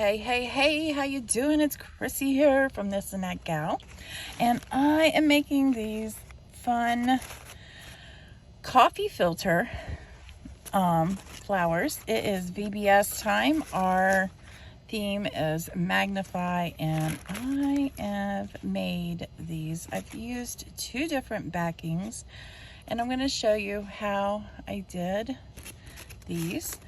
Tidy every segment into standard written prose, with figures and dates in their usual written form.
Hey, how you doing? It's Chrissy here from This and That Gal, and I am making these fun coffee filter flowers. It is VBS time. Our theme is magnify, and I have made these. I've used two different backings, and I'm going to show you how I did these.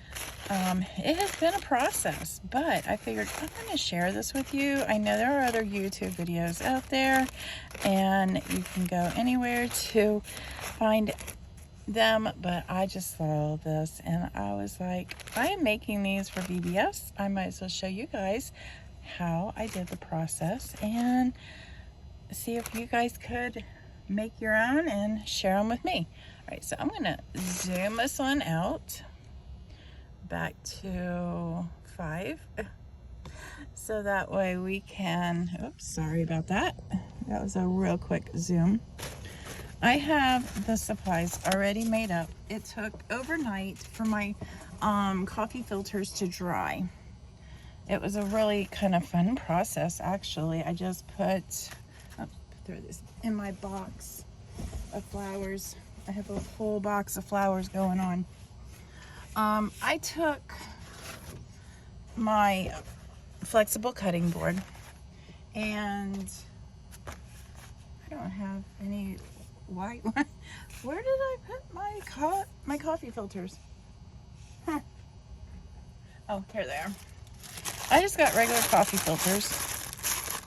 It has been a process, but I figured I'm going to share this with you. I know there are other YouTube videos out there, and you can go anywhere to find them, but I just saw this and I was like, I am making these for VBS. I might as well show you guys how I did the process and see if you guys could make your own and share them with me. All right, so I'm going to zoom this one out back to 5 so that way we can, oops, sorry about that. That was a real quick zoom. I have the supplies already made up. It took overnight for my coffee filters to dry. It was a really kind of fun process, actually. I just put, throw this in my box of flowers. I have a whole box of flowers going on. I took my flexible cutting board, and I don't have any white one. Where did I put my coffee filters? Huh. Oh, here they are. I just got regular coffee filters,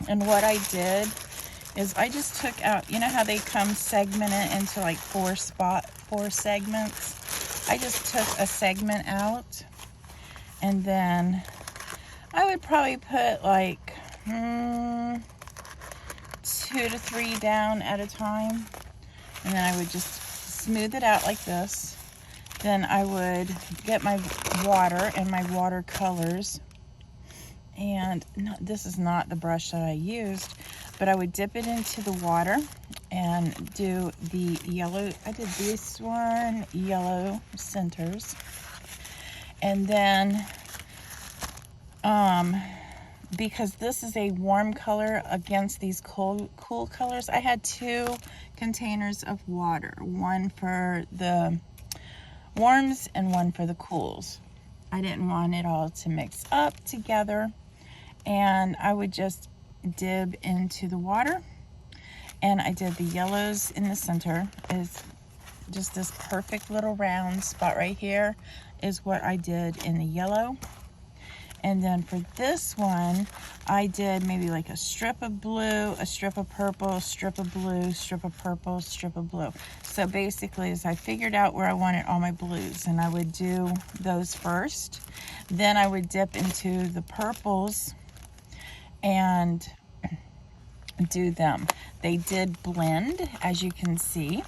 and what I did is I just took out, you know how they come segmented into like four segments? I just took a segment out, and then I would probably put like 2 to 3 down at a time, and then I would just smooth it out like this. Then I would get my water and my watercolors, and this is not the brush that I used, but I would dip it into the water and do the yellow. I did this one yellow centers, and then because this is a warm color against these cool colors, I had 2 containers of water, one for the warms and one for the cools. I didn't want it all to mix up together, and I would just dip into the water, and I did the yellows in the center. Is just this perfect little round spot right here is what I did in the yellow. And then for this one, I did maybe like a strip of blue, a strip of purple, strip of blue, strip of purple, strip of blue. So basically, as I figured out where I wanted all my blues, and I would do those first. Then I would dip into the purples and do them. They did blend, as you can see,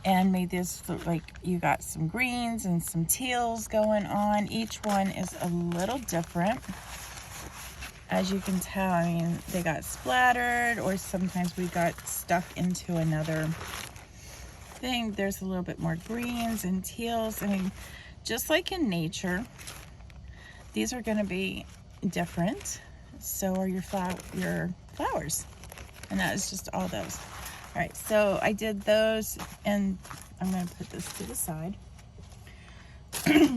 and made this look like you got some greens and some teals going on. Each one is a little different. As you can tell, I mean, they got splattered, or sometimes we got stuck into another thing. There's a little bit more greens and teals. I mean, just like in nature, these are going to be different. So are your flowers. And that is just all those. All right, so I did those, and I'm going to put this to the side.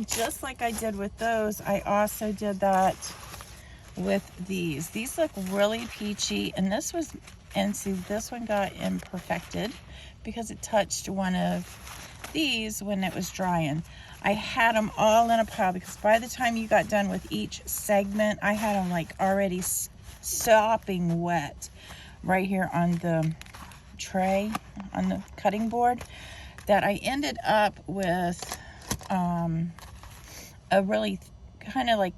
Just like I did with those, I also did that with these. These look really peachy, and see, this one got imperfected because it touched one of these when it was drying. I had them all in a pile because by the time you got done with each segment, I had them like already sopping wet right here on the tray, on the cutting board, that I ended up with a really kind of like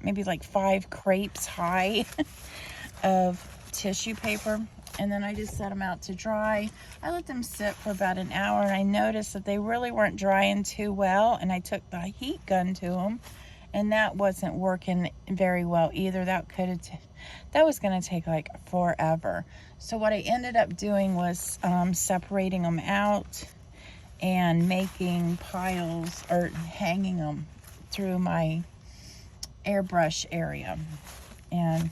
maybe like 5 crepes high of tissue paper, and then I just set them out to dry. I let them sit for about an hour, and I noticed that they really weren't drying too well, and I took the heat gun to them, and that wasn't working very well either. That was going to take like forever. So what I ended up doing was separating them out and making piles, or hanging them through my airbrush area, and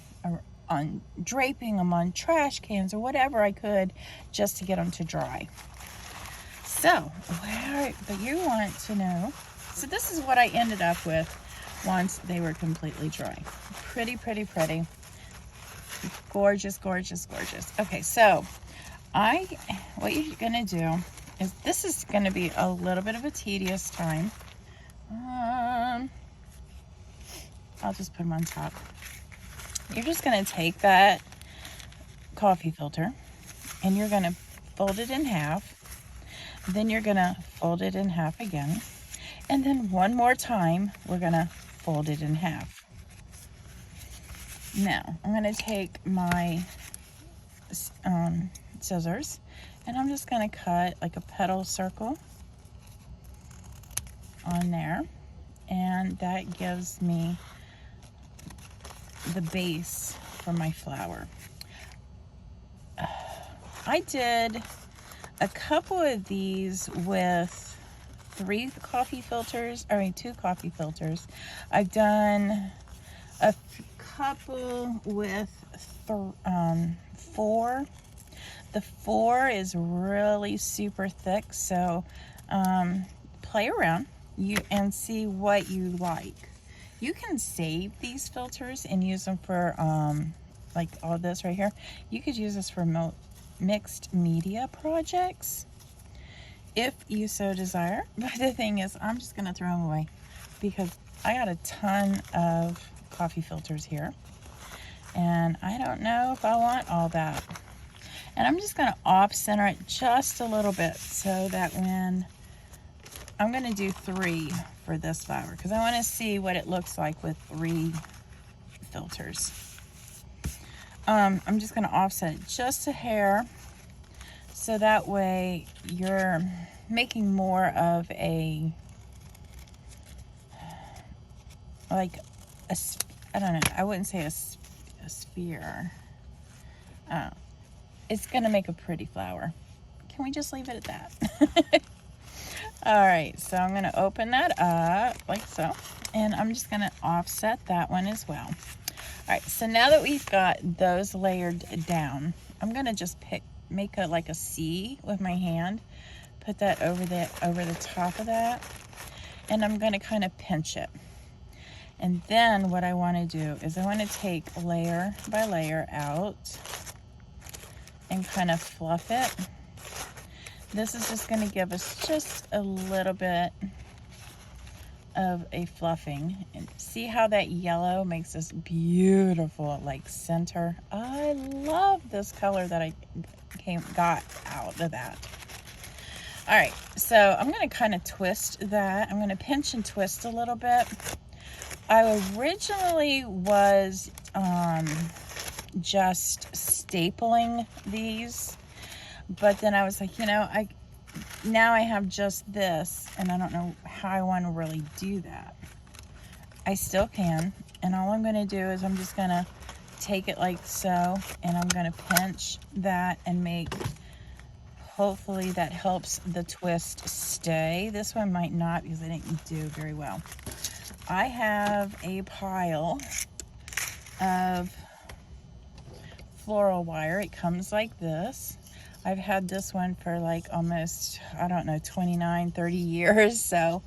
on draping them on trash cans or whatever I could just to get them to dry. So, but you want to know, so this is what I ended up with once they were completely dry. Pretty, pretty, pretty. Gorgeous, gorgeous, gorgeous. Okay, so what you're gonna do is, this is gonna be a little bit of a tedious time. I'll just put them on top. You're just gonna take that coffee filter and you're gonna fold it in half. Then you're gonna fold it in half again. And then one more time, we're gonna fold it in half. Now, I'm gonna take my scissors and I'm just gonna cut like a petal circle on there. And that gives me the base for my flower. I did a couple of these with 2 coffee filters. I've done a couple with 4. The 4 is really super thick, so play around and see what you like. You can save these filters and use them for like all this right here. You could use this for mixed media projects if you so desire. But the thing is, I'm just gonna throw them away because I got a ton of coffee filters here and I don't know if I want all that. And I'm just gonna off center it just a little bit so that when I'm gonna do 3 for this flower because I want to see what it looks like with 3 filters. I'm just going to offset it just a hair so that way you're making more of a, like a, I don't know, I wouldn't say a sphere. It's going to make a pretty flower. Can we just leave it at that? All right, so I'm going to open that up like so, and I'm just going to offset that one as well. All right, so now that we've got those layered down, I'm going to just make like a C with my hand, put that over the top of that, and I'm going to kind of pinch it. And then what I want to do is I want to take layer by layer out and kind of fluff it. This is just going to give us just a little bit of a fluffing. And see how that yellow makes this beautiful like center. I love this color that I got out of that. All right, so I'm going to kind of twist that. I'm going to pinch and twist a little bit. I originally was just stapling these. But then I was like, you know, now I have just this, and I don't know how I want to really do that. I still can, and all I'm going to do is I'm just going to take it like so, and I'm going to pinch that and make, hopefully that helps the twist stay. This one might not because I didn't do very well. I have a pile of floral wire. It comes like this. I've had this one for like almost, I don't know, 29, 30 years. So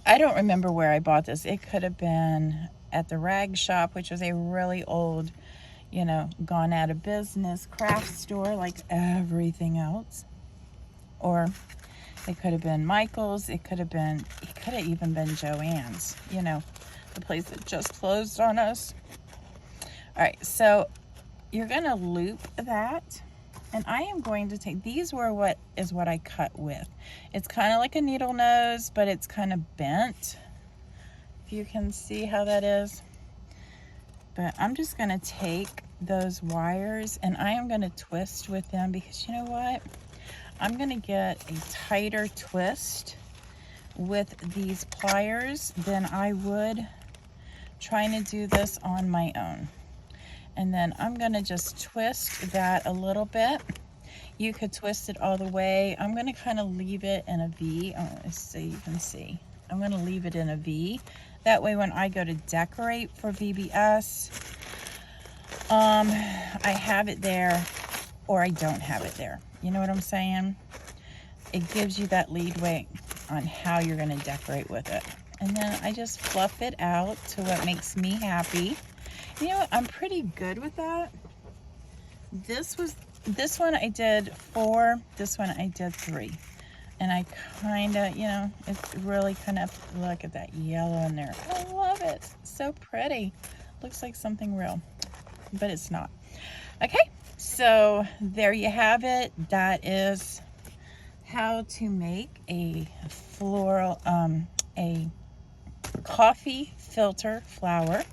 I don't remember where I bought this. It could have been at the rag shop, which was a really old, you know, gone out of business craft store like everything else. Or it could have been Michael's. It could have even been Joann's, you know, the place that just closed on us. All right, so you're gonna loop that. And I am going to take, these were what I cut with. It's kind of like a needle nose, but it's kind of bent. If you can see how that is. But I'm just going to take those wires and I am going to twist with them because you know what? I'm going to get a tighter twist with these pliers than I would trying to do this on my own. And then I'm gonna just twist that a little bit. You could twist it all the way. I'm gonna kind of leave it in a V, so you can see. I'm gonna leave it in a V. That way when I go to decorate for VBS, I have it there or I don't have it there. You know what I'm saying? It gives you that leadway on how you're going to decorate with it. And then I just fluff it out to what makes me happy. You know what? I'm pretty good with that. This one I did 4, this one I did 3. And I kind of, you know, it's really kind of, look at that yellow in there. I love it. It's so pretty. Looks like something real, but it's not. Okay, so there you have it. That is how to make a floral, a coffee filter flower.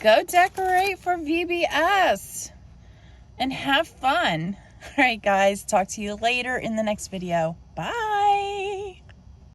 Go decorate for VBS and have fun. All right, guys, talk to you later in the next video. Bye.